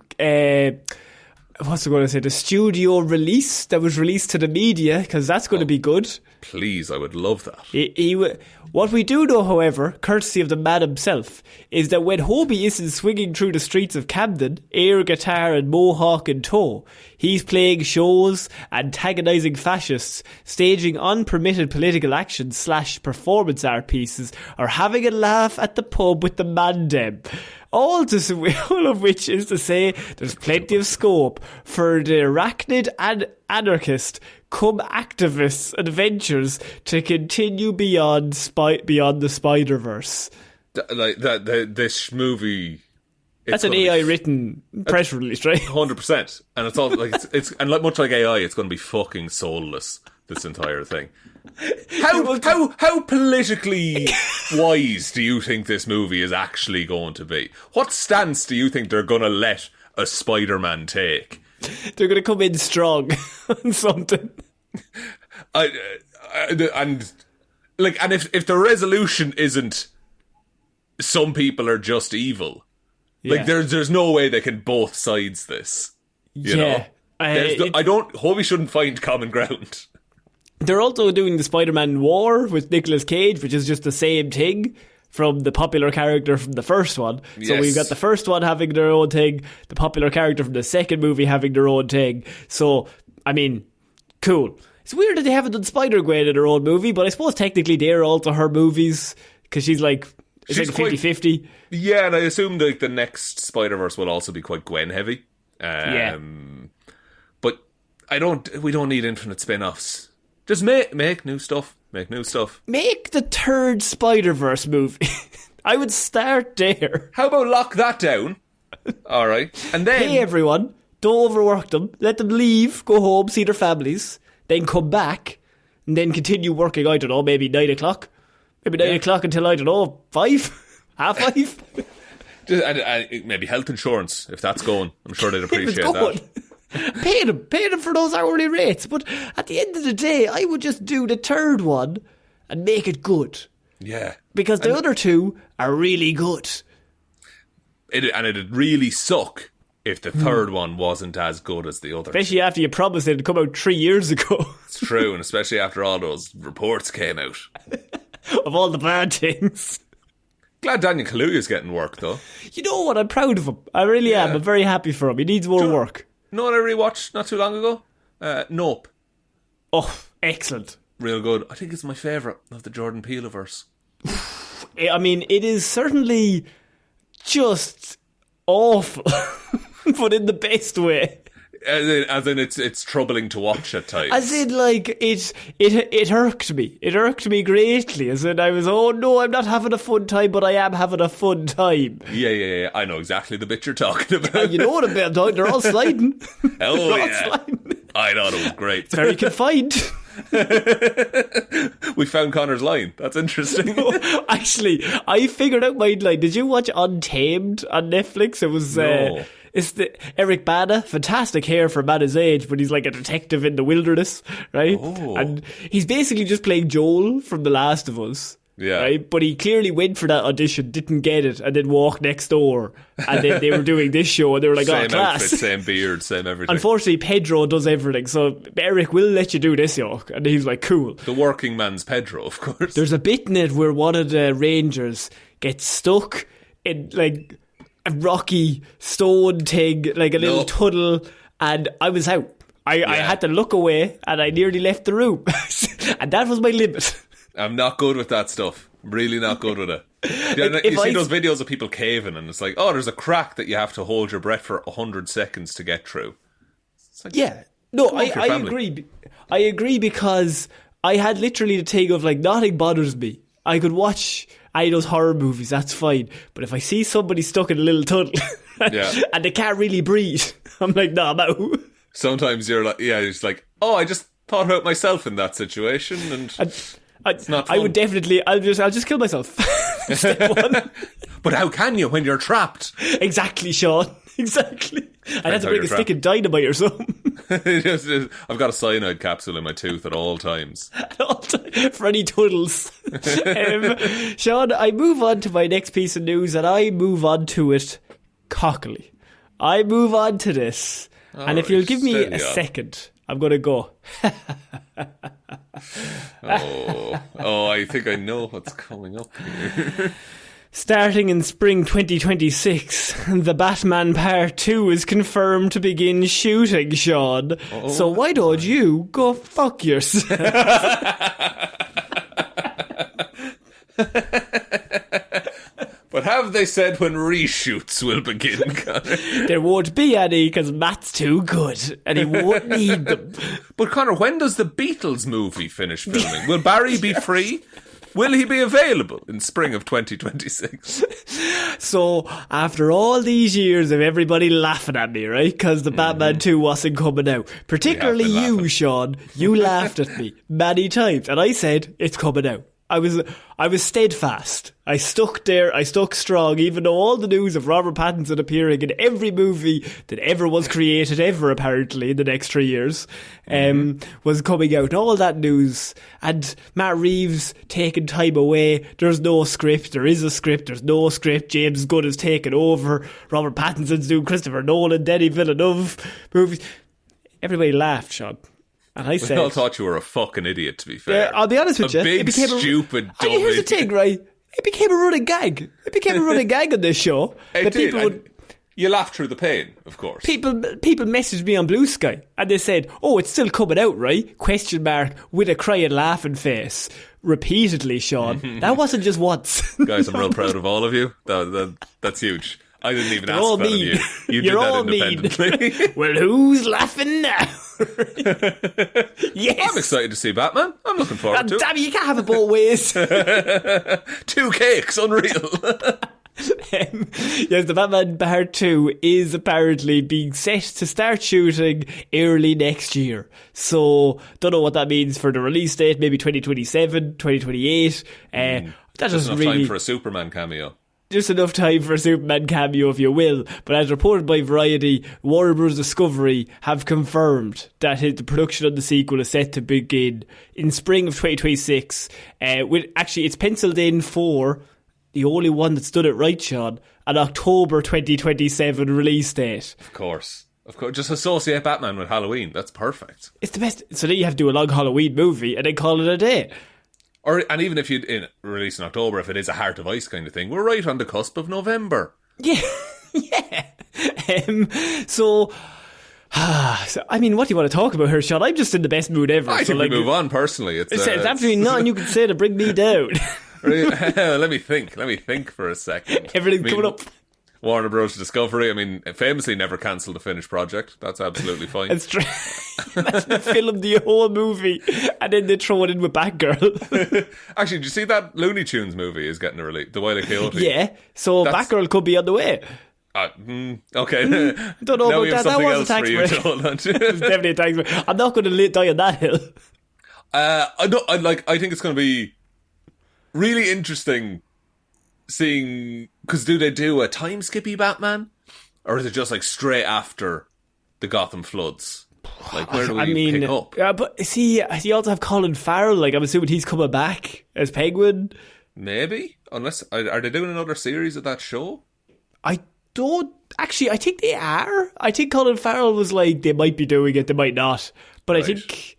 the studio release that was released to the media, because that's going to be good. Please, I would love that. What we do know, however, courtesy of the man himself, is that when Hobie isn't swinging through the streets of Camden, air guitar and mohawk in tow, he's playing shows, antagonising fascists, staging unpermitted political actions / performance art pieces, or having a laugh at the pub with the mandem. All of which is to say there's plenty of scope for the arachnid and anarchist come activist adventures to continue beyond the Spider-Verse. This movie... That's an AI written press release, right? 100%. And it's all and much like AI, it's going to be fucking soulless, this entire thing. How politically wise do you think this movie is actually going to be? What stance do you think they're going to let a Spider-Man take? They're going to come in strong on something. And if the resolution isn't some people are just evil, there's no way they can both sides this. You know? Hobie shouldn't find common ground. They're also doing the Spider-Man War with Nicolas Cage, which is just the same thing from the popular character from the first one. Yes. So we've got the first one having their own thing, the popular character from the second movie having their own thing. So, I mean, cool. It's weird that they haven't done Spider-Gwen in her own movie, but I suppose technically they're also her movies, because she's like 50-50. Yeah, and I assume the next Spider-Verse will also be quite Gwen heavy. But we don't need infinite spin-offs. Just make new stuff. Make the third Spider-Verse movie. I would start there. How about lock that down? All right. And then... Hey, everyone. Don't overwork them. Let them leave, go home, see their families, then come back, and then continue working, I don't know, maybe 9 o'clock. Maybe 9 o'clock until, I don't know, 5? Half 5? And maybe health insurance, if that's going. I'm sure they'd appreciate that. Pay them for those hourly rates. But at the end of the day, I would just do the third one and make it good. Yeah. Because the other two are really good. It'd really suck if the third one wasn't as good as the other. Especially after you promised it'd come out 3 years ago. It's true, and especially after all those reports came out. Of all the bad things. Glad Daniel Kaluuya's getting work, though. You know what? I'm proud of him. I really am. I'm very happy for him. He needs more work. Know what I rewatched not too long ago? Nope. Oh, excellent. Real good. I think it's my favourite of the Jordan Peele-verse. I mean, it is certainly just awful, but in the best way. As in it's troubling to watch at times. As in, like, it irked me. It irked me greatly. As in, I was, oh no, I'm not having a fun time, but I am having a fun time. Yeah. I know exactly the bit you're talking about. You know what about? They're all sliding. Oh, yeah. Sliding. I thought it was great. It's very confined. We found Conor's line. That's interesting. Actually, I figured out my line. Did you watch Untamed on Netflix? It was... No. It's the Eric Bana, fantastic hair for a man his age, but he's like a detective in the wilderness, right? Oh. And he's basically just playing Joel from The Last of Us. Yeah. Right? But he clearly went for that audition, didn't get it, and then walked next door. And then they were doing this show, and they were like, same class. outfit, same beard, same everything. Unfortunately, Pedro does everything, so Eric will let you do this, York. And he's like, cool. The working man's Pedro, of course. There's a bit in it where one of the Rangers gets stuck in, like, a rocky stone thing, like a little tunnel, and I was out. I had to look away, and I nearly left the room. And that was my limit. I'm not good with that stuff. Really not good with it. You see those videos of people caving, and it's like, oh, there's a crack that you have to hold your breath for 100 seconds to get through. It's like, yeah. No, I agree. I agree because I had literally the thing of, like, nothing bothers me. I could watch any of those horror movies, that's fine. But if I see somebody stuck in a little tunnel and they can't really breathe, I'm like, nah, I'm out. Sometimes you're like, it's like, oh, I just thought about myself in that situation, and it's not fun. I would definitely, I'll just kill myself. Step one. But how can you when you're trapped? Exactly, Sean. Exactly. I'd have to bring a stick of dynamite or something. I've got a cyanide capsule in my tooth at all times. For any tunnels. Sean, I move on to my next piece of news, and I move on to it cockily. I move on to this. And if you'll give me a second, I'm going to go. I think I know what's coming up here. Starting in spring 2026, the Batman Part 2 is confirmed to begin shooting, Sean. So why don't you go fuck yourself? But have they said when reshoots will begin, Conor? There won't be any, because Matt's too good, and he won't need them. But Conor, when does the Beatles movie finish filming? Will Barry be free? Will he be available in spring of 2026? So, after all these years of everybody laughing at me, right? Because the Batman 2 wasn't coming out. Particularly you, Sean. You laughed at me many times. And I said, it's coming out. I was steadfast. I stuck there. I stuck strong, even though all the news of Robert Pattinson appearing in every movie that ever was created ever, apparently, in the next 3 years, was coming out. And all that news. And Matt Reeves taking time away. There's no script. There is a script. There's no script. James Gunn has taken over. Robert Pattinson's doing Christopher Nolan, Denis Villeneuve movies. Everybody laughed, Sean. And I said, we all thought you were a fucking idiot, to be fair. I'll be honest with you. Big, it became stupid, dumb here's the idiot. thing, right? It became a running gag. It became a running gag on this show. It did. You laughed through the pain, of course. People messaged me on Blue Sky and they said, oh, it's still coming out, right? Question mark with a crying laughing face. Repeatedly, Sean. That wasn't just once. Guys, I'm real proud of all of you. That's huge. I didn't even ask that of you. You did that independently. Well, who's laughing now? Yes. I'm excited to see Batman. I'm looking forward to it. Damn, you can't have it both ways. 2 cakes, unreal. Yes, the Batman Part 2 is apparently being set to start shooting early next year. So, don't know what that means for the release date, maybe 2027, 2028. That just doesn't enough really... time for a Superman cameo. Just enough time for a Superman cameo, if you will. But as reported by Variety, Warner Bros. Discovery have confirmed that the production of the sequel is set to begin in spring of 2026. Actually, it's penciled in for the only one that's done it right, Sean, an October 2027 release date. Of course. Just associate Batman with Halloween. That's perfect. It's the best. So then you have to do a long Halloween movie and then call it a day. And even if you release in October, if it is a Heart of Ice kind of thing, we're right on the cusp of November. Yeah, yeah. So, I mean, what do you want to talk about here, Sean? I'm just in the best mood ever. I think we move on, personally. It's absolutely nothing you can say to bring me down. Let me think for a second. Everything's coming up. Warner Bros. Discovery, I mean, famously never cancelled a finished project. That's absolutely fine. It's true. Imagine they film the whole movie and then they throw it in with Batgirl. Actually, did you see that Looney Tunes movie is getting a release? The Wile E. Coyote? Yeah, so Batgirl could be on the way. Okay. Don't know now about that. That was a tax break. Hold on to. It was definitely a tax break. I'm not going to die on that hill. I think it's going to be really interesting seeing, because do they do a time skippy Batman, or is it just like straight after the Gotham floods? Like, where do we pick up? Yeah, but see, you also have Colin Farrell. Like, I'm assuming he's coming back as Penguin. Maybe, unless are they doing another series of that show? I don't actually. I think they are. I think Colin Farrell was like, they might be doing it, they might not. But right.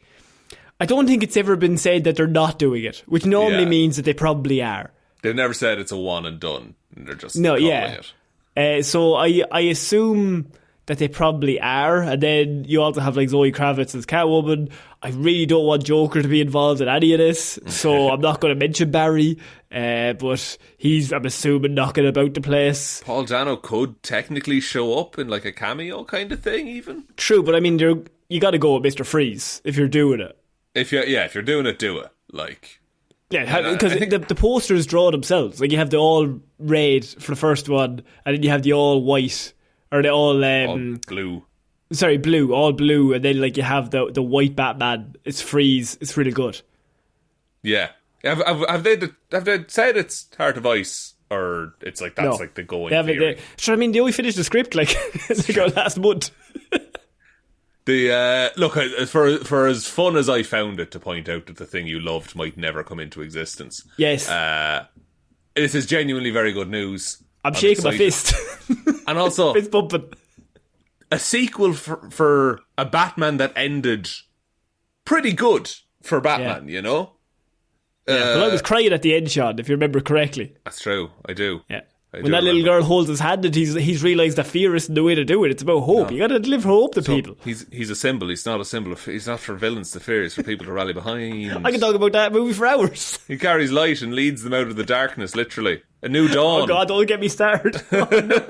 I don't think it's ever been said that they're not doing it, which normally means that they probably are. They've never said it's a one and done. And they're just calling it. So I assume that they probably are. And then you also have like Zoe Kravitz as Catwoman. I really don't want Joker to be involved in any of this, so I'm not going to mention Barry. But I'm assuming, knocking about the place. Paul Dano could technically show up in like a cameo kind of thing, even. True, but I mean, you got to go with Mr. Freeze if you're doing it. If you're doing it, do it. Like, yeah, because the posters draw themselves. Like, you have the all red for the first one, and then you have the all white, or the all blue. Sorry, blue, all blue, and then like you have the white Batman. It's Freeze. It's really good. Yeah, have they said it's Heart of Ice, or it's like that's like the going theory? Sure, I mean, they only finished the script like last month. Look, for as fun as I found it to point out that the thing you loved might never come into existence. Yes. This is genuinely very good news. I'm shaking my fist. And also, fist bumping. A sequel for a Batman that ended pretty good for Batman, you know? Yeah, well, I was crying at the end, Sean, if you remember correctly. That's true, I do. Yeah. When that little girl holds his hand and he's realised that fear isn't the way to do it. It's about hope. No. You got to deliver hope to people. He's a symbol. He's not a symbol. He's not for villains to fear. It's for people to rally behind. I can talk about that movie for hours. He carries light and leads them out of the darkness, literally. A new dawn. Oh God, don't get me started. Oh, no.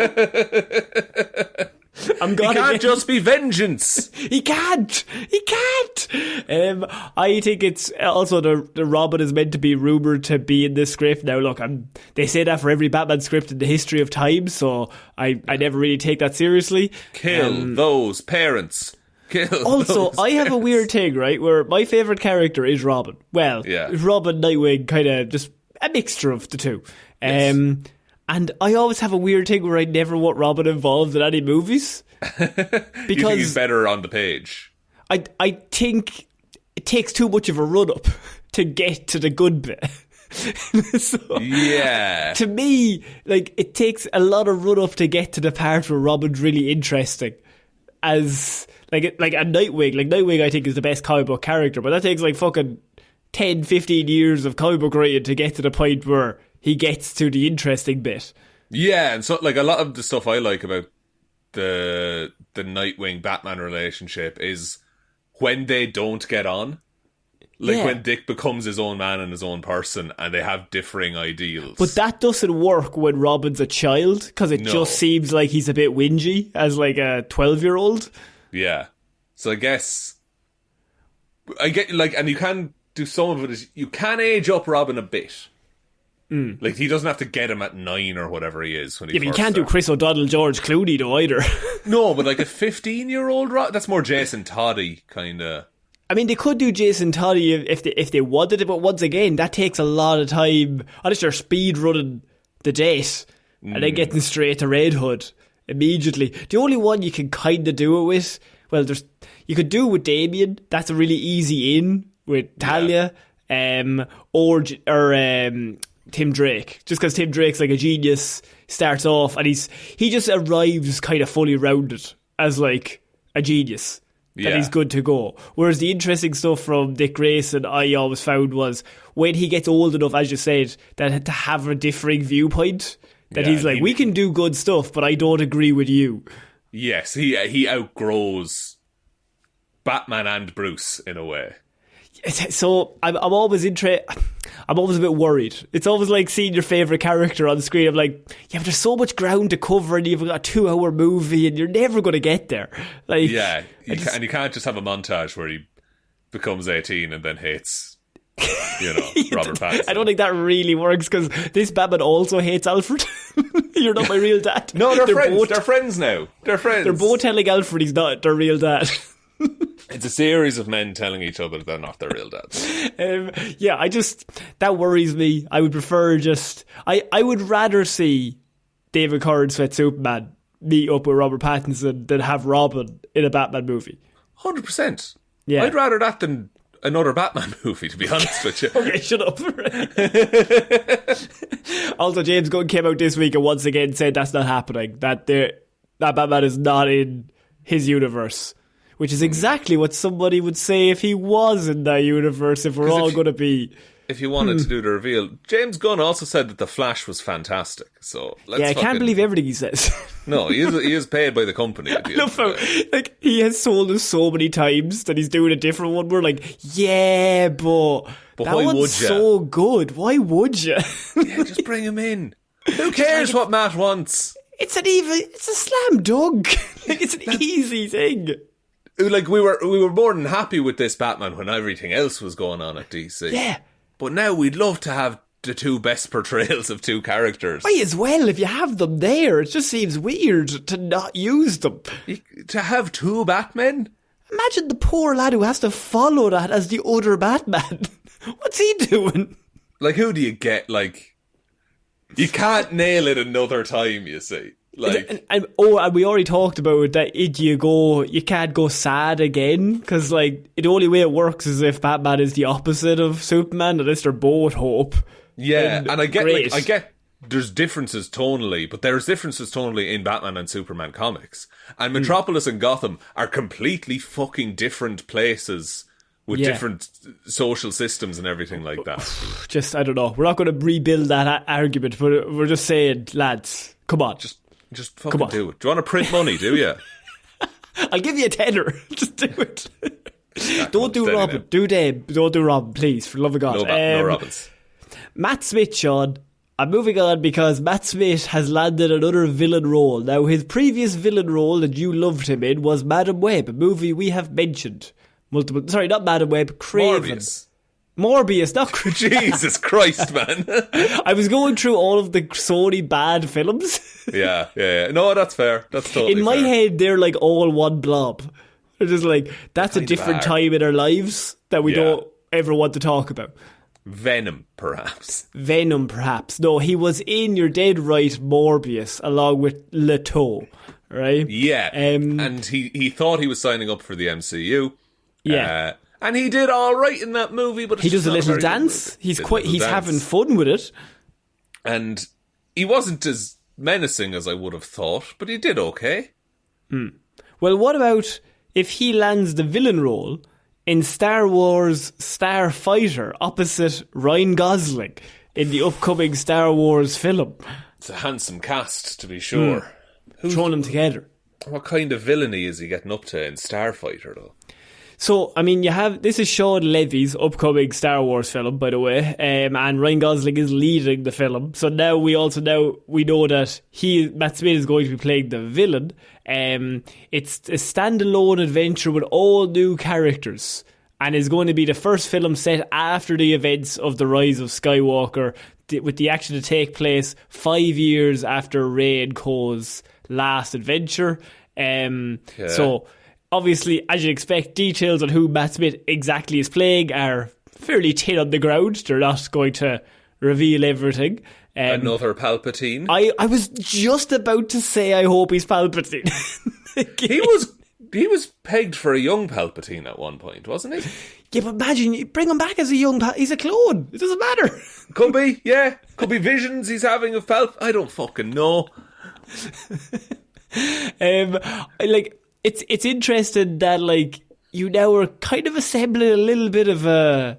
He can't just be vengeance. He can't. I think it's also the Robin is meant to be rumoured to be in this script. Now look, they say that for every Batman script in the history of time, so I never really take that seriously. Kill those parents. Also, I have a weird thing, right, where my favourite character is Robin. Well, Robin, Nightwing, kind of just a mixture of the two. Yes. And I always have a weird thing where I never want Robin involved in any movies. Because you think he's better on the page? I think it takes too much of a run-up to get to the good bit. So, yeah. To me, like, it takes a lot of run-up to get to the part where Robin's really interesting. As, like a Nightwing. Like, Nightwing, I think, is the best comic book character, but that takes, like, fucking 10, 15 years of comic book writing to get to the point where he gets to the interesting bit. Yeah, and so like a lot of the stuff I like about the Nightwing Batman relationship is when they don't get on. Like when Dick becomes his own man and his own person and they have differing ideals. But that doesn't work when Robin's a child, because it just seems like he's a bit whingy as like a 12-year-old. Yeah. So I get like, and you can do some of it is you can age up Robin a bit. Like, he doesn't have to get him at 9 or whatever he is. When he but you can't do Chris O'Donnell, George Clooney though either. No, but like a 15-year-old that's more Jason Toddy kind of. I mean, they could do Jason Toddy if they wanted it, but once again, that takes a lot of time. Unless they're speed running the date and then getting straight to Red Hood immediately. The only one you can kind of do it with, well, you could do it with Damien. That's a really easy in with Talia, or Tim Drake, just because Tim Drake's like a genius, starts off and he just arrives kind of fully rounded as like a genius, that he's good to go. Whereas the interesting stuff from Dick Grayson I always found was when he gets old enough, as you said, that to have a differing viewpoint, that he's like, we can do good stuff, but I don't agree with you. Yes, he outgrows Batman and Bruce in a way. So I'm always I'm always a bit worried. It's always like seeing your favourite character on the screen. I'm like, yeah, but there's so much ground to cover and you've got a 2-hour movie and you're never going to get there. Like, yeah, you can't just have a montage where he becomes 18 and then hates, Robert Pattinson. I don't think that really works, because this Batman also hates Alfred. You're not my real dad. No, they're friends. They're friends now. They're friends. They're both telling Alfred he's not their real dad. It's a series of men telling each other they're not their real dads. That worries me. I would prefer I would rather see David Corenswet Superman meet up with Robert Pattinson than have Robin in a Batman movie. 100%. Yeah. I'd rather that than another Batman movie, to be honest with you. Okay, shut up. Also, James Gunn came out this week and once again said that's not happening. That Batman is not in his universe. Which is exactly what somebody would say if he was in that universe, if we're all going to be... If you wanted to do the reveal. James Gunn also said that The Flash was fantastic. So I can't believe everything he says. No, he is paid by the company. At the end of the day. Like, he has sold us so many times that he's doing a different one. We're like, yeah, but that why one's would you? so good. Why would you? Yeah, just bring him in. Who cares what Matt wants? It's a slam dunk. Like, it's an easy thing. Like, we were more than happy with this Batman when everything else was going on at DC. Yeah. But now we'd love to have the two best portrayals of two characters. Might as well, if you have them there. It just seems weird to not use them. To have two Batmen? Imagine the poor lad who has to follow that as the other Batman. What's he doing? Like, who do you get? Like, you can't nail it another time, you see. Like, and we already talked about that. You can't go sad again, because like the only way it works is if Batman is the opposite of Superman, unless they're both Hope. Yeah, and I get there's differences tonally, but there's differences tonally in Batman and Superman comics, and Metropolis and Gotham are completely fucking different places with different social systems and everything like that. Just, I don't know. We're not going to rebuild that argument, but we're just saying, lads, come on. Just fucking do it. Do you want to print money, do you? I'll give you a tenner. Just do it. Don't do Robin. Now. Do Dave. Don't do Robin, please, for the love of God. No Robins. Matt Smith, Sean. I'm moving on because Matt Smith has landed another villain role. Now, his previous villain role that you loved him in was Madam Web, a movie we have mentioned multiple... Sorry, not Madam Web, Craven. Morbius, not Jesus Christ, man. I was going through all of the Sony bad films. Yeah. No, that's fair. That's totally in my fair. head, they're like all one blob. They're just like, that's a different time in our lives that we don't ever want to talk about. Venom, perhaps. No, he was in, you're dead right, Morbius, along with Leto, right? Yeah. And he thought he was signing up for the MCU. Yeah. And he did all right in that movie, but he does a little dance. He's having fun with it, and he wasn't as menacing as I would have thought, but he did okay. Well, what about if he lands the villain role in Star Wars Starfighter opposite Ryan Gosling in the upcoming Star Wars film? It's a handsome cast, to be sure. Throwing them together. What kind of villainy is he getting up to in Starfighter, though? So, I mean, this is Sean Levy's upcoming Star Wars film, by the way, and Ryan Gosling is leading the film. So now we know that Matt Smith is going to be playing the villain. It's a standalone adventure with all new characters, and is going to be the first film set after the events of The Rise of Skywalker, with the action to take place 5 years after Rey and Co's last adventure. So... Obviously, as you expect, details on who Matt Smith exactly is playing are fairly thin on the ground. They're not going to reveal everything. Another Palpatine. I was just about to say I hope he's Palpatine. He was pegged for a young Palpatine at one point, wasn't he? Yeah, but imagine, you bring him back as a young he's a clone. It doesn't matter. Could be, yeah. Could be visions he's having of I don't fucking know. It's interesting that like you now are kind of assembling a little bit of a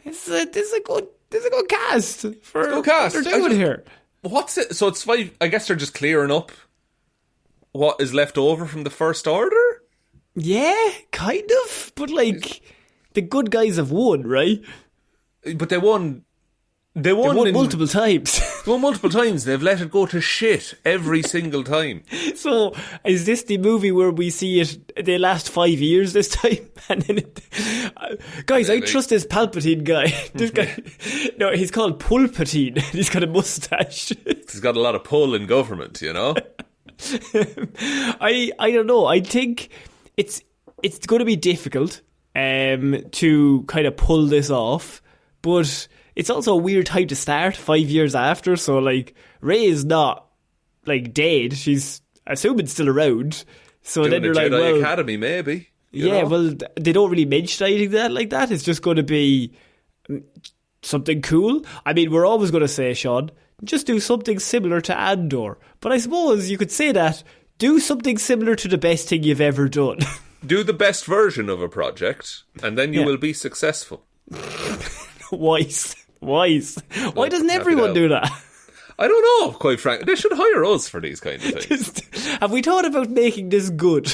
this is a good cast for what they're doing here. What's it? So it's 5. I guess they're just clearing up what is left over from the First Order. Yeah, kind of. But like the good guys have won, right? But they won. They won multiple times. They won multiple times. They've let it go to shit every single time. So, is this the movie where we see it the last 5 years this time? And then guys, I trust this Palpatine guy. This guy, no, he's called Pulpatine. He's got a mustache. He's got a lot of pull in government, you know? I don't know. I think it's it's going to be difficult to kind of pull this off, but it's also a weird time to start 5 years after. So, like, Rey is not, like, dead. She's assuming still around. So Doing then the you're like, Jedi well, Academy, maybe. You yeah, know? well, they don't really mention anything like that. It's just going to be something cool. I mean, we're always going to say, Sean, just do something similar to Andor. But I suppose you could say that, do something similar to the best thing you've ever done. Do the best version of a project, and then you will be successful. Wise. Why doesn't happy everyone to do that? I don't know, quite frankly. They should hire us for these kind of things. Have we thought about making this good?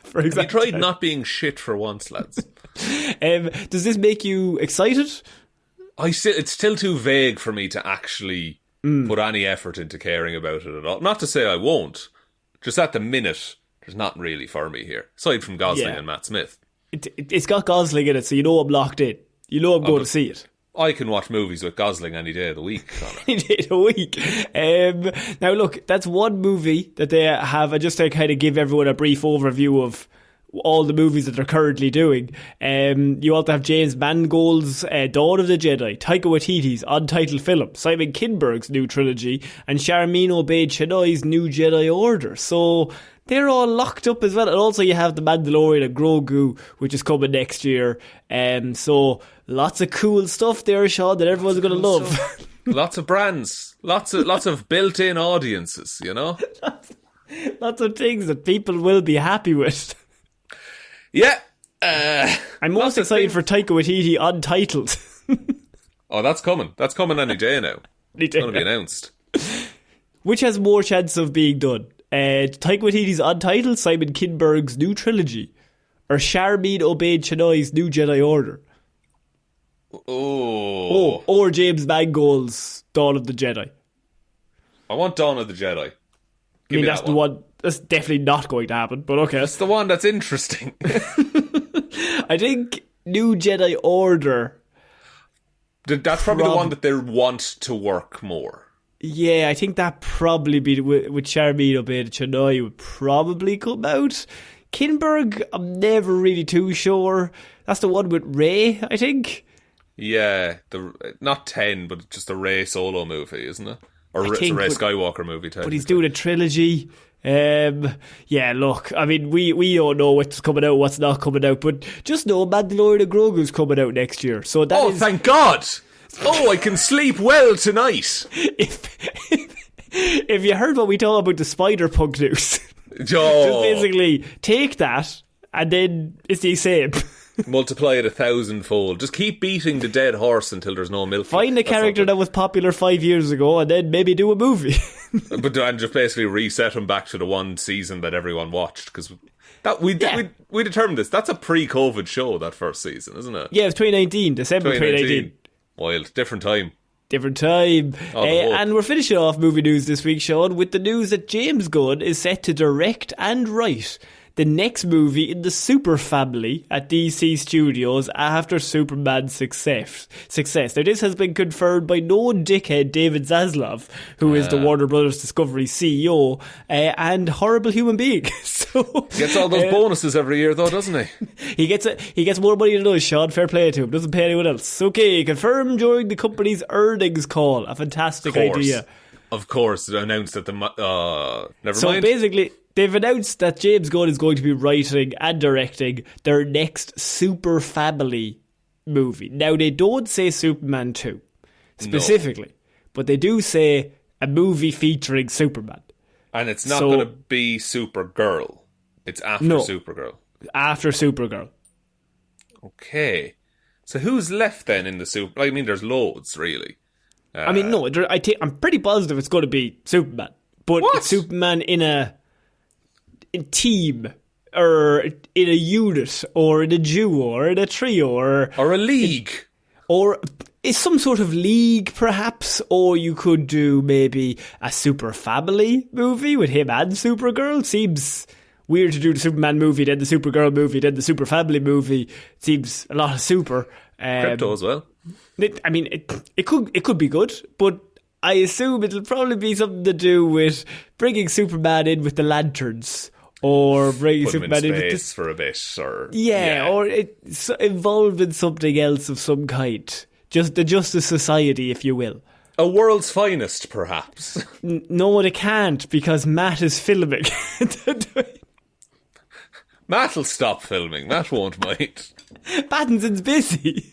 For Have you example, tried not being shit for once, lads? does this make you excited? It's still too vague for me to actually put any effort into caring about it at all. Not to say I won't. Just at the minute, there's not really for me here. Aside from Gosling and Matt Smith. It's got Gosling in it, so you know I'm locked in. You know I'm going to see it. I can watch movies with Gosling any day of the week, Conor. Any day of the week. Now, look, that's one movie that they have. Just to kind of give everyone a brief overview of all the movies that they're currently doing. You also have James Mangold's Dawn of the Jedi, Taika Waititi's untitled film, Simon Kinberg's new trilogy, and Sharmeen Obaid-Chinoy's new Jedi Order. So they're all locked up as well. And also you have The Mandalorian and Grogu, which is coming next year. So lots of cool stuff there, Sean, that everyone's going to love. Lots of brands. Lots of built-in audiences, you know? Lots of things that people will be happy with. Yeah. I'm most excited for Taika Waititi Untitled. Oh, that's coming. That's coming any day now. It's going to be announced. Which has more chance of being done? Taika Waititi's Untitled, Simon Kinberg's new trilogy, or Sharmeen Obaid-Chinoy's new Jedi Order? Oh. Or James Mangold's Dawn of the Jedi. I want Dawn of the Jedi. I mean, that's the one. That's definitely not going to happen, but okay. That's the one that's interesting. I think New Jedi Order. That's probably the one that they want to work more. Yeah, I think that probably be with Sharmeen Obaid-Chinoy would probably come out. Kinberg, I'm never really too sure. That's the one with Rey, I think. Yeah, not 10, but just a Rey solo movie, isn't it? Or it's a Rey Skywalker movie, but he's doing a trilogy. Yeah, look, I mean, we don't know what's coming out, what's not coming out, but just know Mandalorian and Grogu's coming out next year. So that thank God! Oh, I can sleep well tonight. If you heard what we talked about the Spider-Punk news, just basically take that and then it's the same. Multiply it 1,000-fold. Just keep beating the dead horse until there's no milk. Find a character that was popular 5 years ago and then maybe do a movie. And just basically reset him back to the one season that everyone watched, because we determined this. That's a pre-COVID show, that first season, isn't it? Yeah, it was 2019, December 2019. Wild, different time. And we're finishing off movie news this week, Sean, with the news that James Gunn is set to direct and write the next movie in the Super family at DC Studios after Superman's success. Now, this has been confirmed by known dickhead David Zaslav, who is the Warner Brothers Discovery CEO and horrible human being. So he gets all those bonuses every year, though, doesn't he? He gets more money than us, Sean. Fair play to him. Doesn't pay anyone else. Okay, confirmed during the company's earnings call. A fantastic idea. Of course, announced at the... never mind. So basically, they've announced that James Gunn is going to be writing and directing their next Super Family movie. Now, they don't say Superman 2 specifically, but they do say a movie featuring Superman. And it's not going to be Supergirl. It's after Supergirl. After Supergirl. Okay. So who's left then in the Super... I mean, there's loads, really. I'm pretty positive it's going to be Superman. But it's Superman in a team, or in a unit, or in a duo, or in a trio, or a league. Or is some sort of league, perhaps? Or you could do maybe a Super Family movie with him and Supergirl. Seems weird to do the Superman movie, then the Supergirl movie, then the Super Family movie. Seems a lot of super. Crypto as well. It could be good, but I assume it'll probably be something to do with bringing Superman in with the lanterns, or bring Put him Superman in into space for a bit, or or it's involved in something else of some kind. Just the Justice Society, if you will. A world's finest, perhaps. No, they can't, because Matt is filming. Matt will stop filming. Matt won't mind. Pattinson's busy.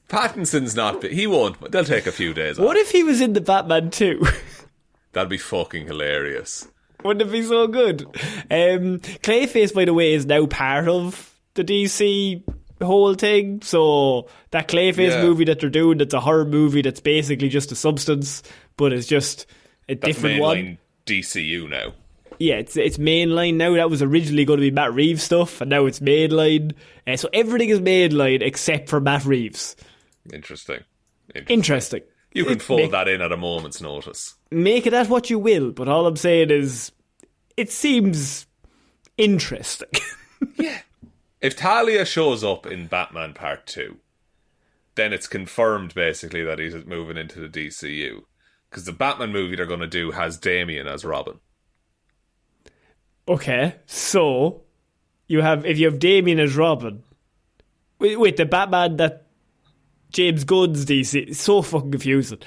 Pattinson's not. He won't. They'll take a few days off. What if he was in the Batman 2? That'd be fucking hilarious. Wouldn't it be so good? Clayface, by the way, is now part of the DC whole thing. So that Clayface movie that they're doing, that's a horror movie that's basically just a substance, but it's just a different one. DCU now. Yeah, it's mainline now. That was originally going to be Matt Reeves stuff, and now it's mainline. So everything is mainline except for Matt Reeves. Interesting. You can fold that in at a moment's notice. Make it at what you will, but all I'm saying is it seems interesting. Yeah. If Talia shows up in Batman Part 2, then it's confirmed basically that he's moving into the DCU. Because the Batman movie they're going to do has Damian as Robin. Okay, so if you have Damian as Robin, wait, the Batman that James Gunn's DC, it's so fucking confusing.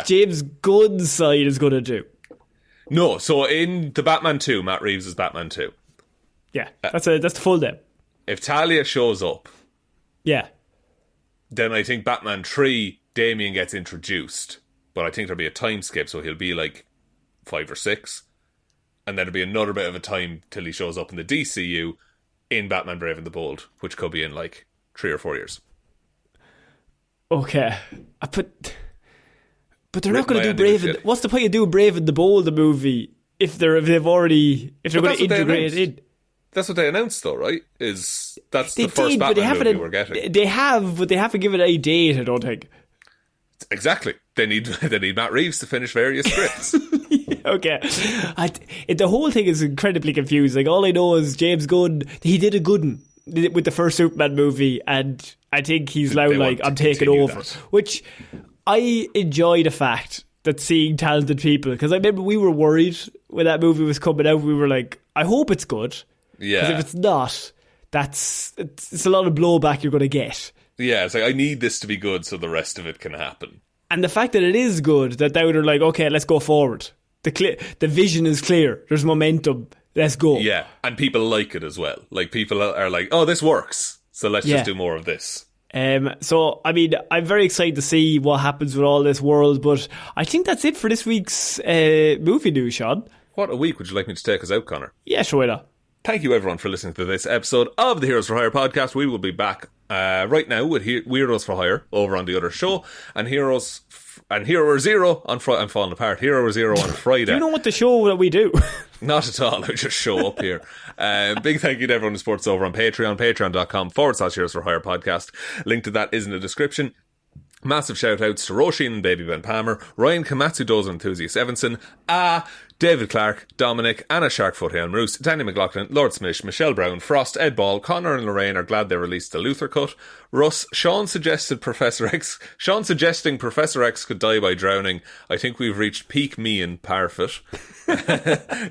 James Gunn's side is going to do. No, so in the Batman 2, Matt Reeves is Batman 2. Yeah, that's the full name. If Talia shows up, then I think Batman 3, Damian gets introduced, but I think there'll be a time skip, so he'll be like 5 or 6. And then there'll be another bit of a time till he shows up in the DCU in Batman Brave and the Bold, which could be in like 3 or 4 years. Okay. But they're not going to do Brave and... What's the point of doing Brave and the Bold, the movie, if they're going to integrate it in? That's what they announced though, right? That's the first Batman movie we're getting. They have, but they haven't given any date, I don't think. Exactly. They need Matt Reeves to finish various scripts. Okay. The whole thing is incredibly confusing. All I know is James Gunn, he did a good one with the first Superman movie, and I think he's now like, I'm taking over. Which I enjoy the fact that seeing talented people, because I remember we were worried when that movie was coming out. We were like, I hope it's good. Yeah. Because if it's not, it's a lot of blowback you're going to get. Yeah, it's like, I need this to be good so the rest of it can happen. And the fact that it is good, that now they're like, okay, let's go forward. The vision is clear. There's momentum. Let's go. Yeah, and people like it as well. Like, people are like, oh, this works, so let's just do more of this. So, I mean, I'm very excited to see what happens with all this world, but I think that's it for this week's movie news, Sean. What a week. Would you like me to take us out, Connor? Yeah, sure, why not? Thank you, everyone, for listening to this episode of the Heroes for Hire podcast. We will be back right now with Weirdos for Hire over on the other show, and Hero Zero on Friday. I'm falling apart. Hero Zero on Friday. Do you know what the show that we do? Not at all. I just show up here. Big thank you to everyone who supports over on Patreon. Patreon.com/Heroes for Hire podcast. Link to that is in the description. Massive shout outs to Róisín and Baby Ben Palmer, Ryan Komatsu, Dozer, Enthusiast Evanson, David Clarke, Dominic, Anna Sharkfoot, Hjelmroos, Danny McLaughlin, Lordsmish, Michelle Browne, Frost, Ed Ball, Conor and Lorraine are glad they released the Luthor Cut. Russ Shaun suggesting Professor X could die by drowning. I think we've reached peak Meighan-Parfitt.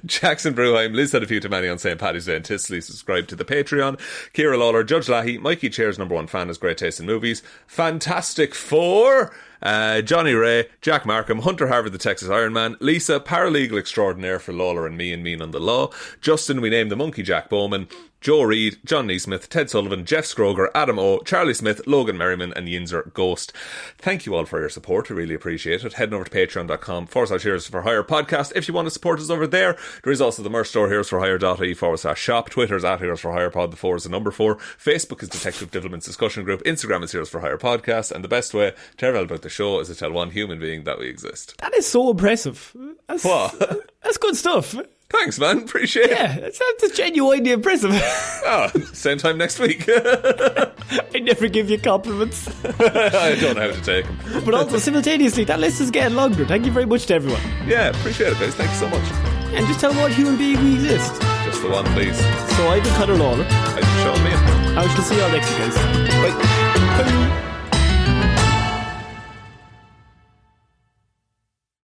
Jackson Brueheim, Liz had a few too many on St. Paddy's Day and Tisley, subscribe to the Patreon. Ciara Lawler, Judge Leahy, Mikey Chair's #1 fan, has great taste in movies. Fantastic Four, Johnny Ray, Jack Markham, Hunter Harvard the Texas Ironman, Lisa, paralegal extraordinaire for Lawler and Mean on the law, Justin, we named the monkey Jack Bowman, Joe Reid, John Neesmith, Ted Sullivan, Jeff Scroger, Adam O, Charlie Smith, Logan Merriman and Yinzer Ghost. Thank you all for your support. We really appreciate it. Head over to patreon.com/Heroes for Hire podcast if you want to support us over there. There is also the merch store, heroesforhire.ie/shop. Twitter's @Heroes for Hire pod, the 4 is the number 4. Facebook is Detective Divilment's discussion group. Instagram is Heroes for Hire podcast. And the best way to tell about the show is to tell one human being that we exist. That is so impressive. That's good stuff. Thanks, man. Appreciate it. Yeah, that's genuinely impressive. Same time next week. I never give you compliments. I don't know how to take them. But also, simultaneously, that list is getting longer. Thank you very much to everyone. Yeah, appreciate it, guys. Thank you so much. And just tell what human being we exist. Just the one, please. So I've been Conor Lawler. I've been Sean Meighan. I shall see you all next week, guys. Bye. Bye.